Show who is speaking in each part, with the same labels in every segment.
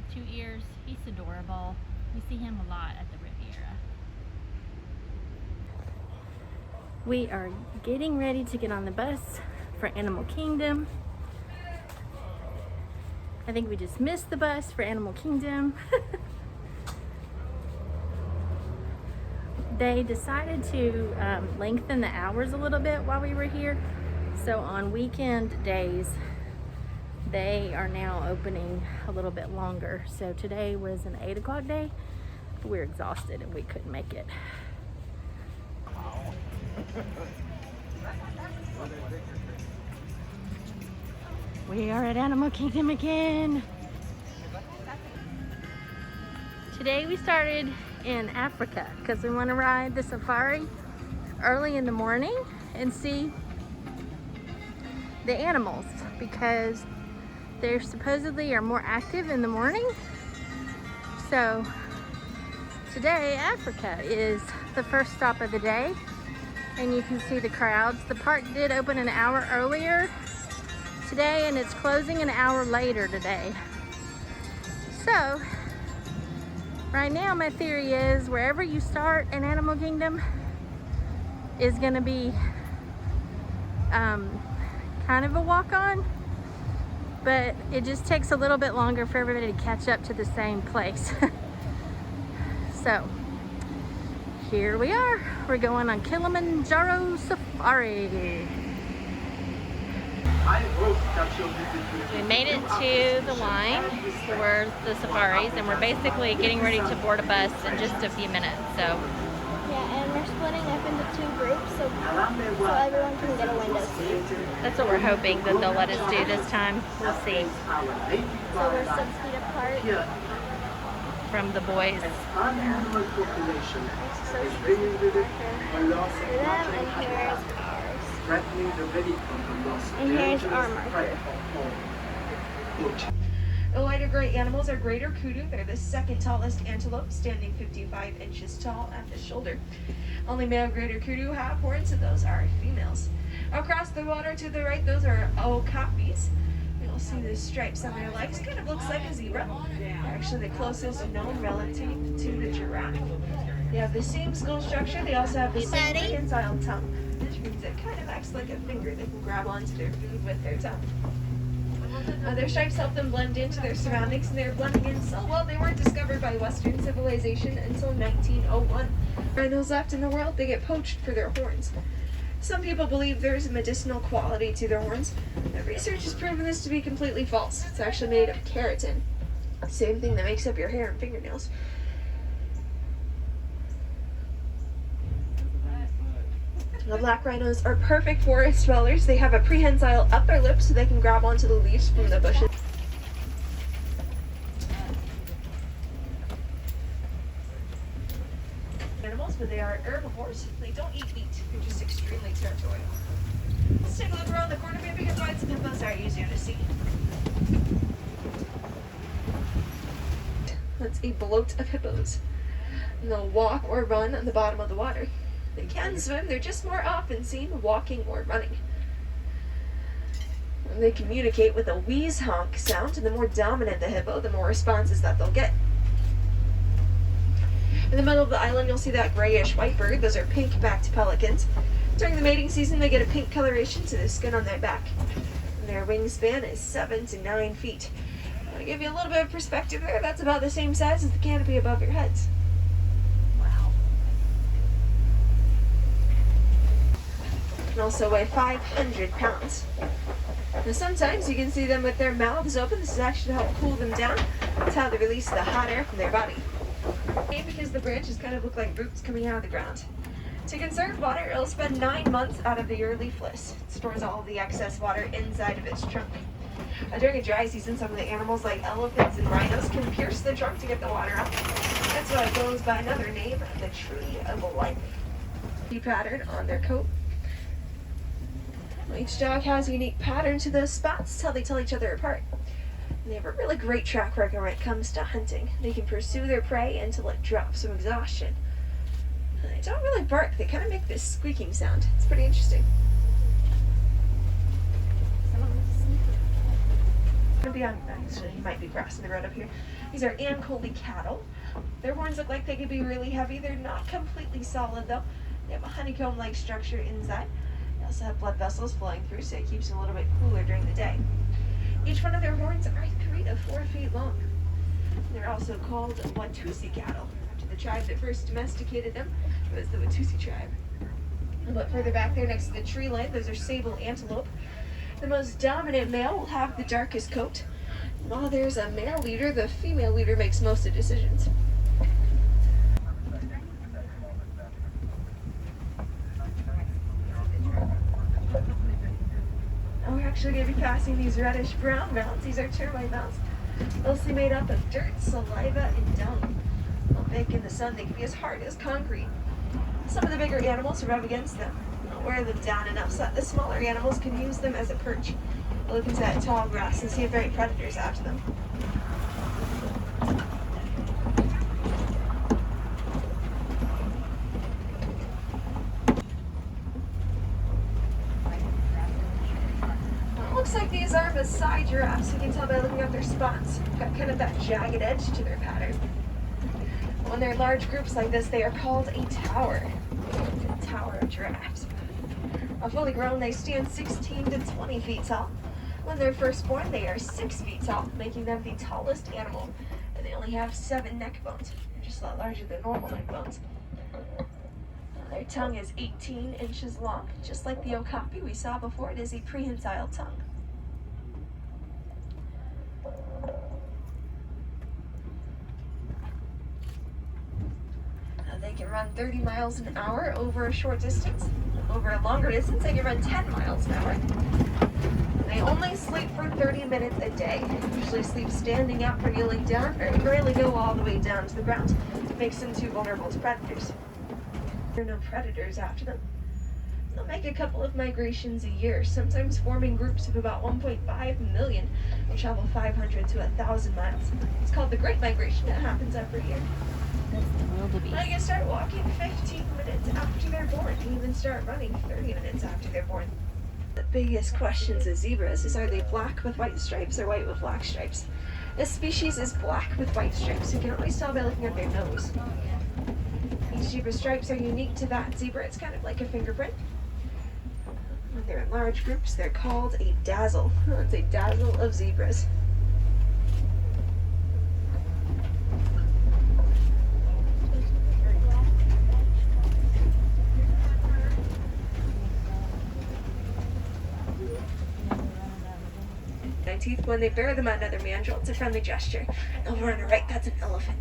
Speaker 1: with 2 ears. He's adorable. We see him a lot at the Riviera. We are getting ready to get on the bus for Animal Kingdom. I think we just missed the bus for Animal Kingdom. They decided to lengthen the hours a little bit while we were here. So on weekend days, they are now opening a little bit longer. So today was an 8 o'clock day. We're exhausted and we couldn't make it. We are at Animal Kingdom again. Today we started in Africa because we want to ride the safari early in the morning and see the animals because they supposedly are more active in the morning. So today Africa is the first stop of the day and you can see the crowds. The park did open an hour earlier today and it's closing an hour later today. So right now my theory is wherever you start in Animal Kingdom is gonna be kind of a walk-on, but it just takes a little bit longer for everybody to catch up to the same place. So here we are. We're going on Kilimanjaro Safari. We made it to the line for the safaris and we're basically getting ready to board a bus in just a few minutes. So
Speaker 2: yeah, and we're splitting up into 2 groups so everyone can get a window seat.
Speaker 1: that's what we're hoping that they'll let us do this time. We'll see.
Speaker 2: So we're 6 feet apart.
Speaker 1: From the boys.
Speaker 2: So and here's our marker.
Speaker 3: The lighter gray animals are greater kudu. They're the second tallest antelope, standing 55 inches tall at the shoulder. Only male greater kudu have horns, and those are females. Across the water to the right, those are okapis. You'll see the stripes on their legs. Kind of looks like a zebra. They're actually the closest known relative to the giraffe. They have the same skull structure. They also have the same prehensile tongue, which means it kind of acts like a finger. They can grab onto their food with their tongue. Their stripes help them blend into their surroundings, and they're blending in so well they weren't discovered by Western civilization until 1901. Rhinos left in the world, they get poached for their horns. Some people believe there's a medicinal quality to their horns. But research has proven this to be completely false. It's actually made of keratin, same thing that makes up your hair and fingernails. The black rhinos are perfect forest dwellers. They have a prehensile upper lip so they can grab onto the leaves from the bushes. Animals, but they are herbivores. They don't eat meat. They're just extremely territorial. Let's take a look around the corner. Maybe we can find some hippos that are easier to see. That's a bloat of hippos. And they'll walk or run on the bottom of the water. They can swim, they're just more often seen walking or running. And they communicate with a wheeze honk sound, and the more dominant the hippo, the more responses that they'll get. In the middle of the island, you'll see that grayish white bird. Those are pink-backed pelicans. During the mating season, they get a pink coloration to the skin on their back. And their wingspan is 7 to 9 feet. I'm going to give you a little bit of perspective there. That's about the same size as the canopy above your heads. And also weigh 500 pounds. Now sometimes you can see them with their mouths open. This is actually to help cool them down. That's how they release the hot air from their body. Because the branches kind of look like roots coming out of the ground. To conserve water, it'll spend 9 months out of the year leafless. It stores all of the excess water inside of its trunk. During a dry season, some of the animals like elephants and rhinos can pierce the trunk to get the water out. That's why it goes by another name, the tree of life. The pattern on their coat. Each dog has a unique pattern to those spots. That's how they tell each other apart. And they have a really great track record when it comes to hunting. They can pursue their prey until it drops from exhaustion. And they don't really bark. They kind of make this squeaking sound. It's pretty interesting. Actually, he might be crossing the road up here. These are Ancole cattle. Their horns look like they could be really heavy. They're not completely solid though. They have a honeycomb-like structure inside. They also have blood vessels flowing through, so it keeps them a little bit cooler during the day. Each one of their horns are 3 to 4 feet long. They're also called Watusi cattle, after the tribe that first domesticated them. It was the Watusi tribe. A little bit further back there next to the tree line, those are sable antelope. The most dominant male will have the darkest coat. While there's a male leader, the female leader makes most of the decisions. Now we're actually going to be passing these reddish-brown mounds. These are termite mounds, mostly made up of dirt, saliva, and dung. While baked in the sun, they can be as hard as concrete. Some of the bigger animals rub against them. Wear them down enough so that the smaller animals can use them as a perch. Look into that tall grass and see if there are any predators after them. Well, it looks like these are Maasai giraffes. You can tell by looking at their spots. Got kind of that jagged edge to their pattern. When they're large groups like this, they are called a tower. A tower of giraffes. Fully grown, they stand 16 to 20 feet tall. When they're first born, they are 6 feet tall, making them the tallest animal. And they only have 7 neck bones. They're just a lot larger than normal neck bones. Their tongue is 18 inches long. Just like the okapi we saw before, it is a prehensile tongue. They can run 30 miles an hour over a short distance. Over a longer distance, they can run 10 miles an hour. They only sleep for 30 minutes a day. They usually sleep standing up or kneeling down, or rarely go all the way down to the ground. It makes them too vulnerable to predators. There are no predators after them. They'll make a couple of migrations a year, sometimes forming groups of about 1.5 million. They'll travel 500 to 1,000 miles. It's called the Great Migration. It happens every year. They can start walking 15 minutes after they're born, and even start running 30 minutes after they're born. The biggest questions with zebras is, are they black with white stripes or white with black stripes? This species is black with white stripes. You can always tell by looking at their nose. These zebra stripes are unique to that zebra. It's kind of like a fingerprint. When they're in large groups, they're called a dazzle. It's a dazzle of zebras. Teeth when they bear them at another mandrill. It's a friendly gesture. Over on the right, that's an elephant.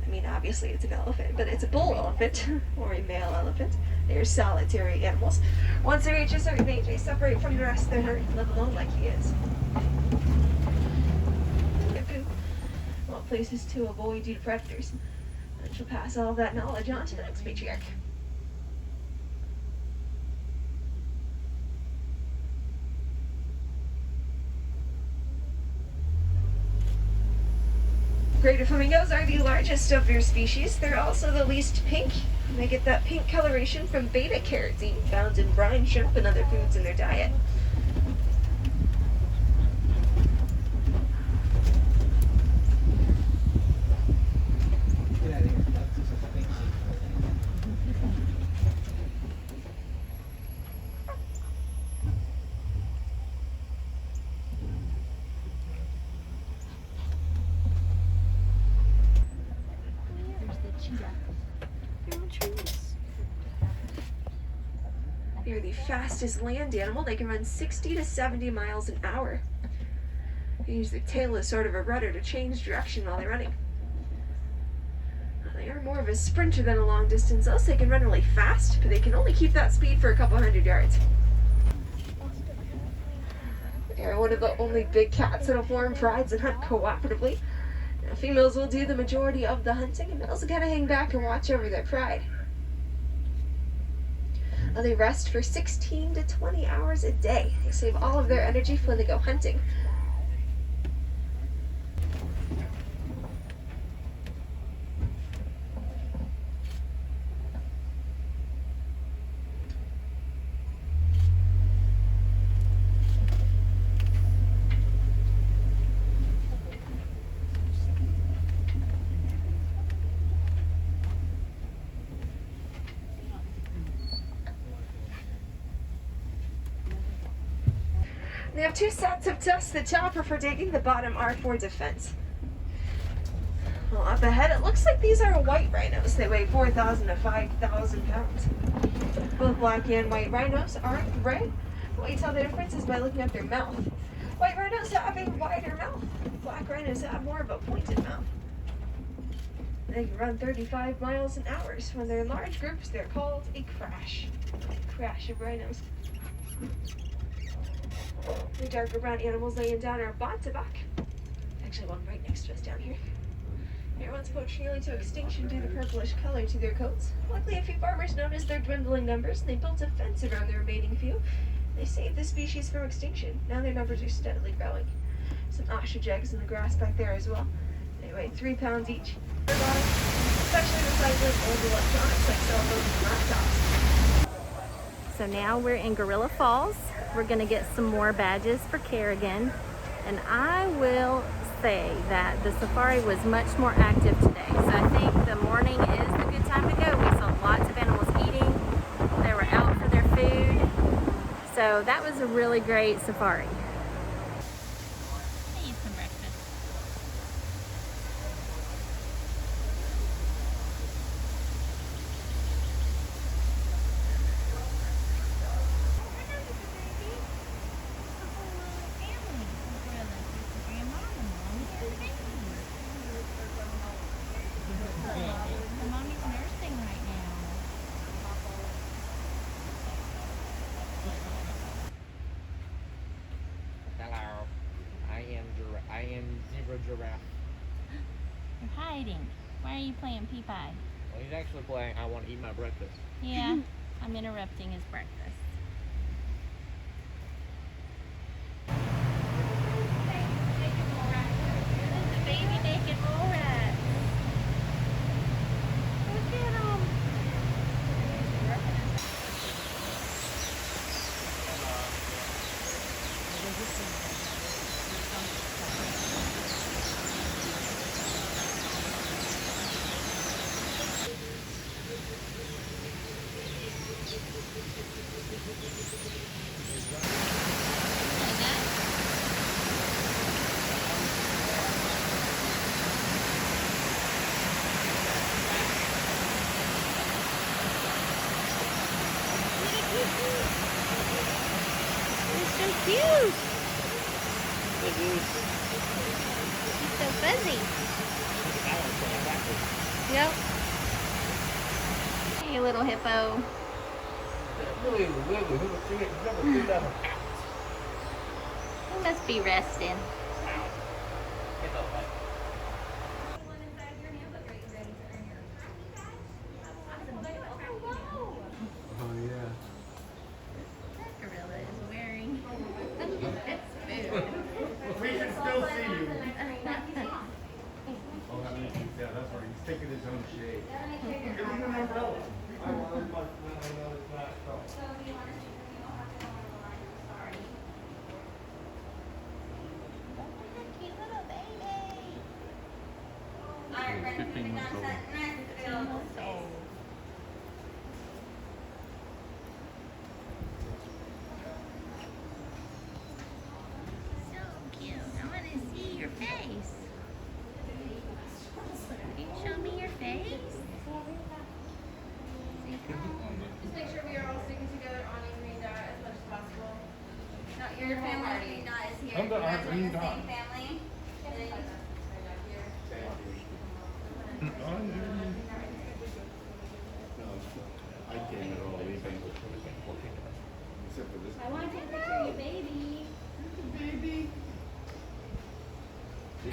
Speaker 3: I mean, obviously it's an elephant, but it's a bull elephant or a male elephant. They are solitary animals. Once they reach a certain age, they separate from the rest of their herd and live alone like he is. Well, places to avoid due to predators. And she'll pass all of that knowledge on to the next matriarch. Greater flamingos are the largest of their species. They're also the least pink. They get that pink coloration from beta-carotene found in brine shrimp and other foods in their diet. They're the fastest land animal. They can run 60 to 70 miles an hour. They use their tail as sort of a rudder to change direction while they're running. They are more of a sprinter than a long distance, else they can run really fast, but they can only keep that speed for a couple hundred yards. They are one of the only big cats that'll form prides and hunt cooperatively. Now, females will do the majority of the hunting, and males will kind of hang back and watch over their pride. They rest for 16 to 20 hours a day. They save all of their energy for when they go hunting. They have 2 sets of tusks. The top are for digging, the bottom are for defense. Well, up ahead, it looks like these are white rhinos. They weigh 4,000 to 5,000 pounds. Both black and white rhinos are gray. The way you tell the difference is by looking at their mouth. White rhinos have a wider mouth. Black rhinos have more of a pointed mouth. They can run 35 miles an hour. When they're in large groups, they're called a crash. Crash of rhinos. The darker brown animals laying down are bottoback. Actually, one right next to us down here. They're once poached nearly to extinction due to purplish color to their coats. Luckily, a few farmers noticed their dwindling numbers and they built a fence around the remaining few. They saved the species from extinction. Now their numbers are steadily growing. Some ostrich eggs in the grass back there as well. They weigh 3 pounds each. Especially recycling old electronics like cell phones and laptops.
Speaker 1: So now we're in Gorilla Falls. We're gonna get some more badges for Kerrigan. And I will say that the safari was much more active today. So I think the morning is a good time to go. We saw lots of animals eating. They were out for their food. So that was a really great safari. I eat some breakfast. Mommy's nursing right now.
Speaker 4: Hello, I am zebra giraffe.
Speaker 1: You're hiding. Why are you playing pea pie?
Speaker 4: Well, he's actually playing I want to eat my breakfast.
Speaker 1: Yeah, I'm interrupting his breakfast. The baby naked mole rat. Look at him. He's so cute. He's so fuzzy. Yep. Hey, little hippo. He must be resting.
Speaker 5: Oh yeah.
Speaker 1: That gorilla is wearing its food.
Speaker 5: We can still see you. Oh, yeah, that's right. He's taking his own shade. Give him an umbrella. I want another glass cup.
Speaker 1: Cute little baby.
Speaker 5: 15 months old.
Speaker 1: 15 months old. So cute. I want to see your face. Can you show me your face?
Speaker 6: Just make sure we are all sticking together on evening diet as much as possible. Not your family not is here.
Speaker 5: I'm the
Speaker 6: You guys are in
Speaker 5: Irene
Speaker 6: the
Speaker 5: Dot.
Speaker 6: same family. And then
Speaker 5: I can't at all. Except for this.
Speaker 6: I want to take a picture of your baby.
Speaker 5: Baby.
Speaker 6: Do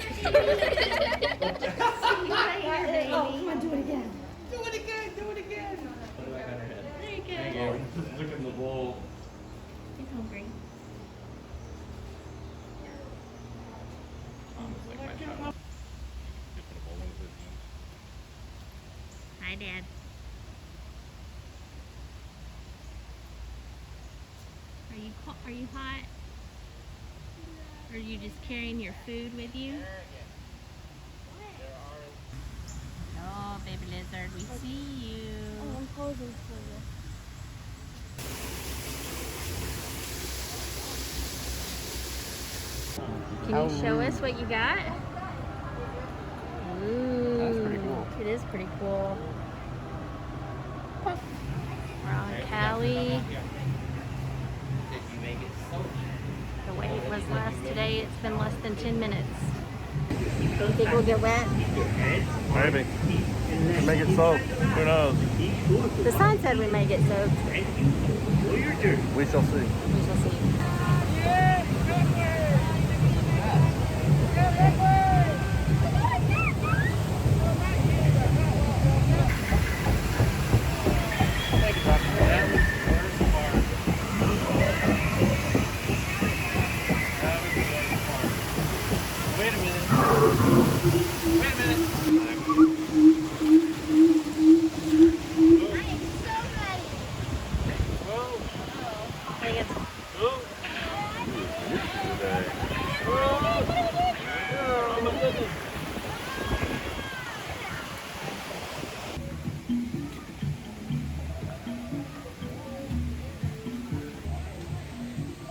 Speaker 6: it again.
Speaker 5: Do it again. Do it again.
Speaker 1: There you
Speaker 5: Oh,
Speaker 1: go.
Speaker 5: he's just licking the bowl.
Speaker 1: He's hungry. Hi, Dad. Are you hot? Or are you just carrying your food with you? Oh, baby lizard, we see you.
Speaker 2: I'm posing for you.
Speaker 1: Can you show us what you got? Ooh,
Speaker 4: That's pretty cool.
Speaker 1: It is pretty cool. We're on Cali. The wait was less today. It's been less than 10 minutes. You think we'll get wet?
Speaker 5: Maybe. Make it soak. Who knows?
Speaker 1: The sign said we may get soaked.
Speaker 5: We shall see.
Speaker 1: We shall see.
Speaker 4: Wait a minute. Wait a minute.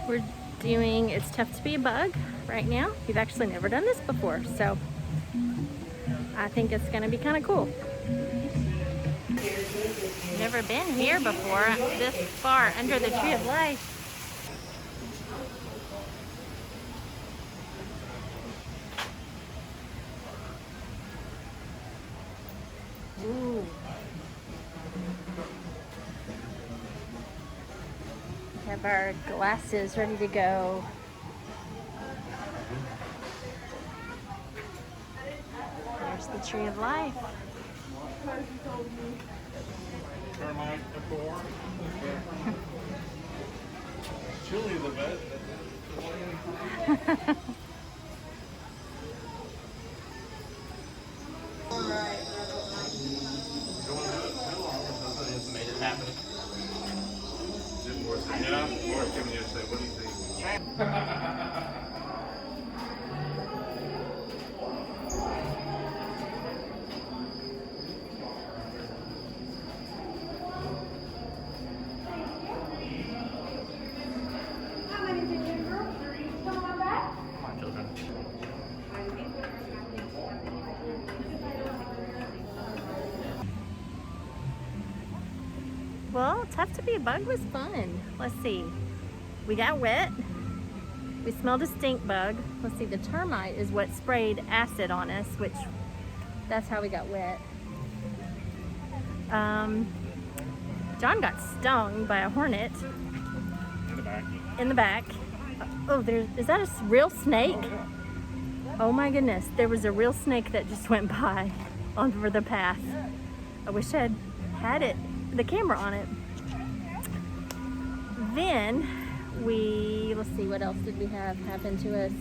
Speaker 1: We're doing It's Tough to Be a Bug right now. We've actually never done this before, so I think it's gonna be kind of cool. Never been here before, this far under the Tree of Life. Ooh. We have our glasses ready to go. There's the Tree of Life.
Speaker 5: Termite before. Chili the best.
Speaker 4: Made it happen.
Speaker 5: Yeah, Morris came here and said, what do you think?
Speaker 4: Come on, children.
Speaker 1: Well, Tough to Be a Bug was fun. Let's see. We got wet. We smelled a stink bug. Let's see, the termite is what sprayed acid on us, which that's how we got wet. John got stung by a hornet
Speaker 5: In the back.
Speaker 1: in the back. Oh, is that a real snake? Oh my goodness, there was a real snake that just went by over the path. I wish I had the camera on it. Then let's see, what else did we have happen to us?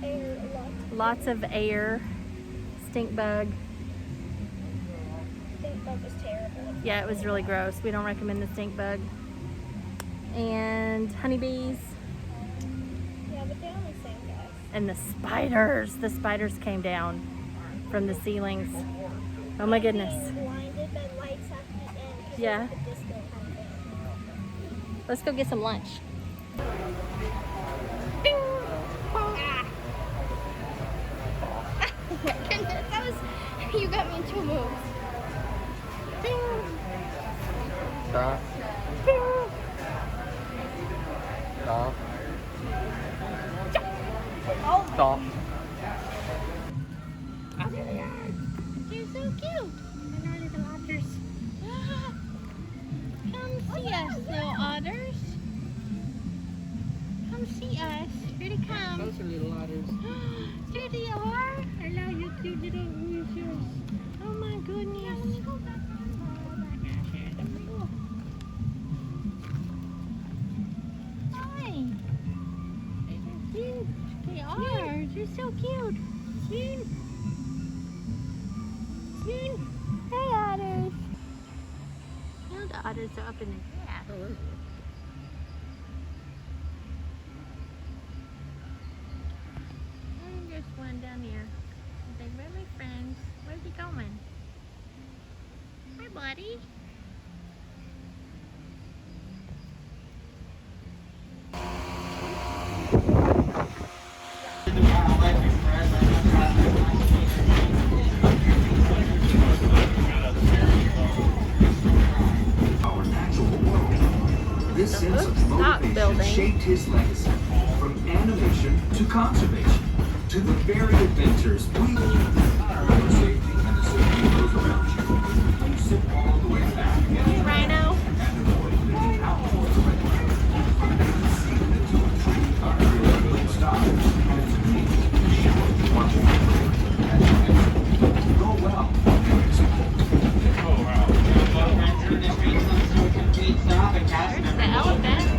Speaker 2: Air a lot.
Speaker 1: Lots of air, stink bug.
Speaker 2: Stink bug was terrible.
Speaker 1: Yeah, it was really gross. We don't recommend the stink bug. And honeybees
Speaker 2: Yeah, but they only sang guys.
Speaker 1: and the spiders. The spiders came down from the ceilings. Oh my goodness.
Speaker 2: Being blinded by lights at the end. 'Cause
Speaker 1: Yeah.
Speaker 2: it was like a disco kind of thing.
Speaker 1: Let's go get some lunch.
Speaker 2: Goodness, that was, you got me in two moves.
Speaker 4: Stop. Stop. Stop.
Speaker 1: You're so cute. And our little otters. Come see us, little otters. Come see us. Here they come.
Speaker 4: Those are little otters.
Speaker 1: There they are. Hello, you cute little otters. Oh my goodness. Hi. They're cute. They are. They're so cute. Cute. Cute. Hey, otters. Now the otters are up in the grass. And there's one down here. They really friends. Where's he going? Hi, buddy.
Speaker 7: sense of
Speaker 1: Stop
Speaker 7: motivation
Speaker 1: building.
Speaker 7: shaped his legacy, from animation to conservation, to the very adventures we your safety and the safety of those around you. You sit all the way back
Speaker 1: Hey, Rhino.
Speaker 7: and avoid leaning out for the red light. See into a tree car with stop, and it's amazing to show watching as you exit. Go well and exit.
Speaker 4: Oh, wow.
Speaker 1: There's the elephant.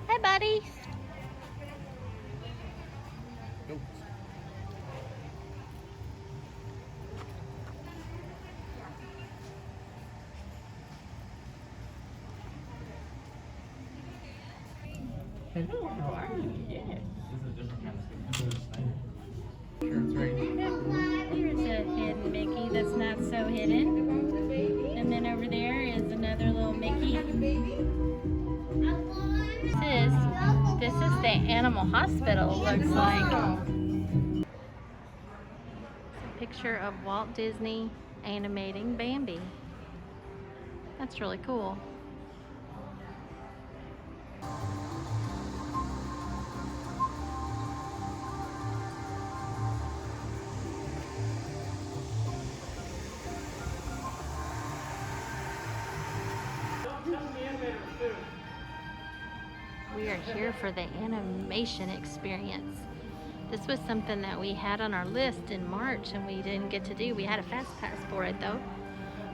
Speaker 1: Hey, buddy.
Speaker 8: Hello, how are you? Yes.
Speaker 1: Here's a hidden Mickey that's not so hidden. And then over there is another little Mickey. This is the animal hospital, looks like. It's a picture of Walt Disney animating Bambi. That's really cool. We are here for the animation experience. This was something that we had on our list in March and we didn't get to do. We had a fast pass for it though,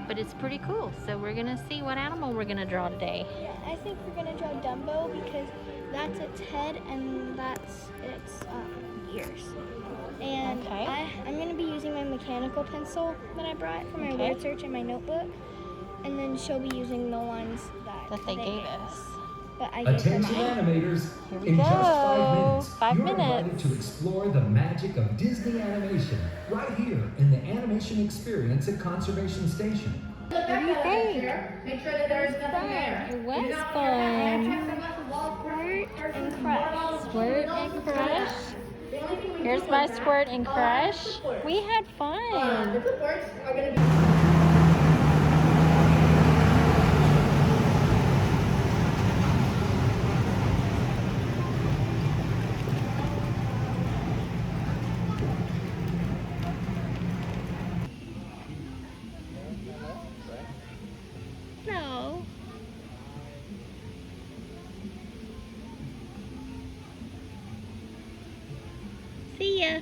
Speaker 1: but it's pretty cool. So we're gonna see what animal we're gonna draw today.
Speaker 2: Yeah, I think we're gonna draw Dumbo because that's its head and that's its ears. And
Speaker 1: Okay.
Speaker 2: I'm gonna be using my mechanical pencil that I brought for my word search in my notebook, and then she'll be using the ones that
Speaker 1: They gave us.
Speaker 2: But I gave her
Speaker 9: Attention
Speaker 2: mine.
Speaker 9: animators,
Speaker 1: Here we
Speaker 9: in just 5
Speaker 1: go.
Speaker 9: minutes,
Speaker 1: 5
Speaker 9: you're
Speaker 1: minutes.
Speaker 9: invited to explore the magic of Disney animation right here in the Animation Experience at Conservation Station.
Speaker 1: What do you think?
Speaker 6: Make sure that there's nothing there.
Speaker 1: It was fun.
Speaker 2: Squirt and crush.
Speaker 1: Squirt and crush. Here's my squirt and crush. We had
Speaker 6: The
Speaker 1: fun.
Speaker 6: clipboards are going to be...
Speaker 1: No. See ya.